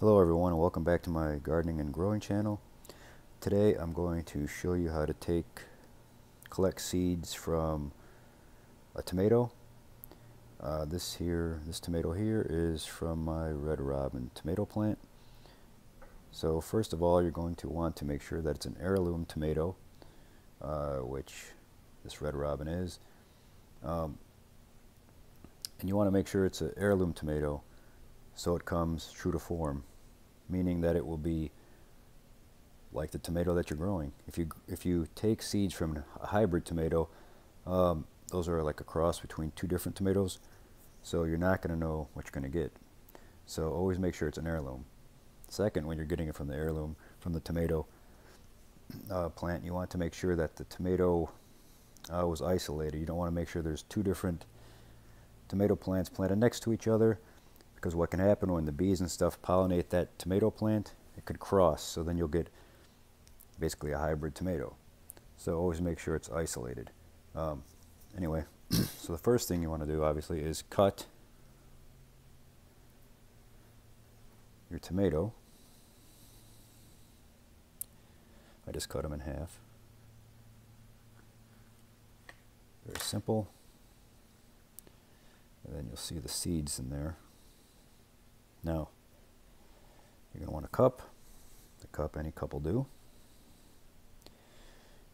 Hello everyone and welcome back to my gardening and growing channel. Today I'm going to show you how to collect seeds from a tomato. This tomato here is from my red robin tomato plant. So first of all, you're going to want to make sure that it's an heirloom tomato, which this red robin is. And you want to make sure it's an heirloom tomato so it comes true to form, meaning that it will be like the tomato that you're growing. If you take seeds from a hybrid tomato, those are like a cross between two different tomatoes, so you're not going to know what you're going to get. So always make sure it's an heirloom. Second, when you're getting it from the heirloom, from the tomato plant, you want to make sure that the tomato was isolated. You don't want to make sure there's two different tomato plants planted next to each other, because what can happen when the bees and stuff pollinate that tomato plant, it could cross, so then you'll get basically a hybrid tomato. So always make sure it's isolated. Anyway, so the first thing you want to do obviously is cut your tomato. I just cut them in half. Very simple. And then you'll see the seeds in there. Now, you're going to want a cup. Any cup will do.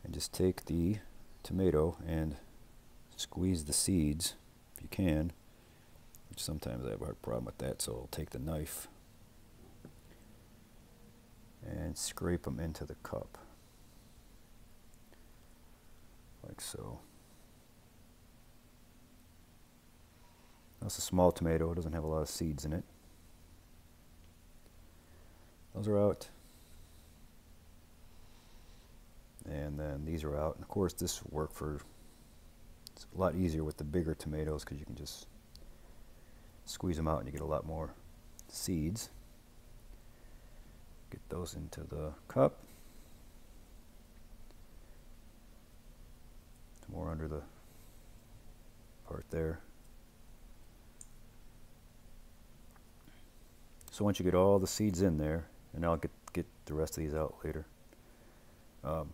And just take the tomato and squeeze the seeds if you can. Which sometimes I have a hard problem with that, so I'll take the knife and scrape them into the cup. Like so. That's a small tomato, it doesn't have a lot of seeds in it. Those are out. And then these are out. And of course this will work for, it's a lot easier with the bigger tomatoes because you can just squeeze them out and you get a lot more seeds. Get those into the cup. More under the part there. So once you get all the seeds in there, and I'll get the rest of these out later, you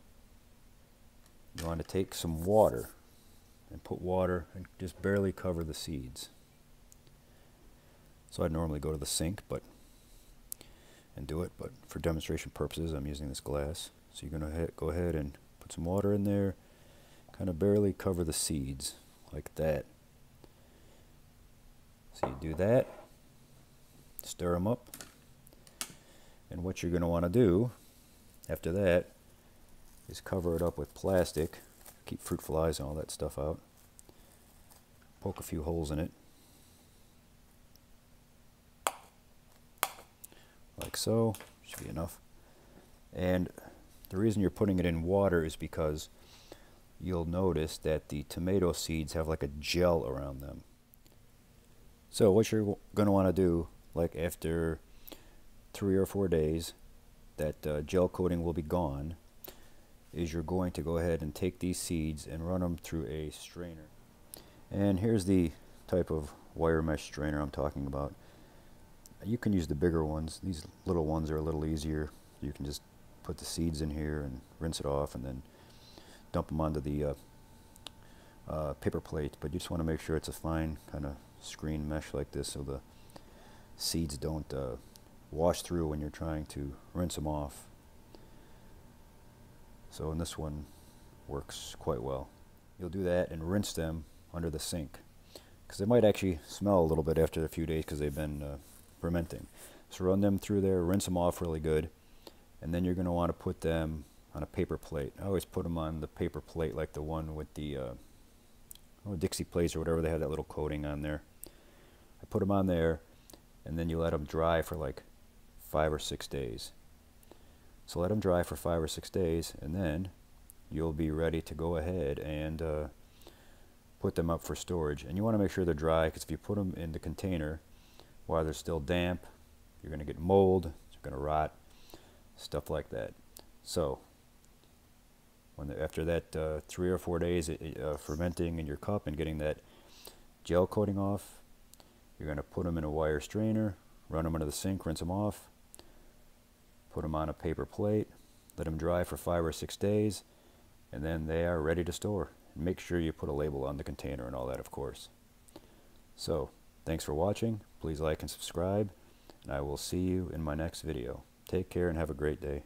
want to take some water and put water and just barely cover the seeds. So I'd normally go to the sink and do it, but for demonstration purposes I'm using this glass. So you're going to go ahead and put some water in there, kind of barely cover the seeds like that. So you do that, stir them up. And what you're going to want to do after that is cover it up with plastic, keep fruit flies and all that stuff out, poke a few holes in it, like so, should be enough. And the reason you're putting it in water is because you'll notice that the tomato seeds have like a gel around them. So what you're going to want to do, like after 3 or 4 days, that gel coating will be gone, is you're going to go ahead and take these seeds and run them through a strainer. And here's the type of wire mesh strainer I'm talking about. You can use the bigger ones. These little ones are a little easier. You can just put the seeds in here and rinse it off and then dump them onto the paper plate, but you just want to make sure it's a fine kind of screen mesh like this so the seeds don't wash through when you're trying to rinse them off. So, and this one works quite well. You'll do that and rinse them under the sink, because they might actually smell a little bit after a few days because they've been fermenting. So run them through there, rinse them off really good, and then you're going to want to put them on a paper plate. I always put them on the paper plate like the one with the Dixie plates or whatever, they have that little coating on there. I put them on there, and then you let them dry for like 5 or 6 days. So let them dry for 5 or 6 days, and then you'll be ready to go ahead and put them up for storage. And you want to make sure they're dry, because if you put them in the container while they're still damp, you're going to get mold, they're going to rot, stuff like that. So after that 3 or 4 days fermenting in your cup and getting that gel coating off, you're going to put them in a wire strainer, run them under the sink, rinse them off, put them on a paper plate, let them dry for 5 or 6 days, and then they are ready to store. Make sure you put a label on the container and all that, of course. So, thanks for watching. Please like and subscribe, and I will see you in my next video. Take care and have a great day.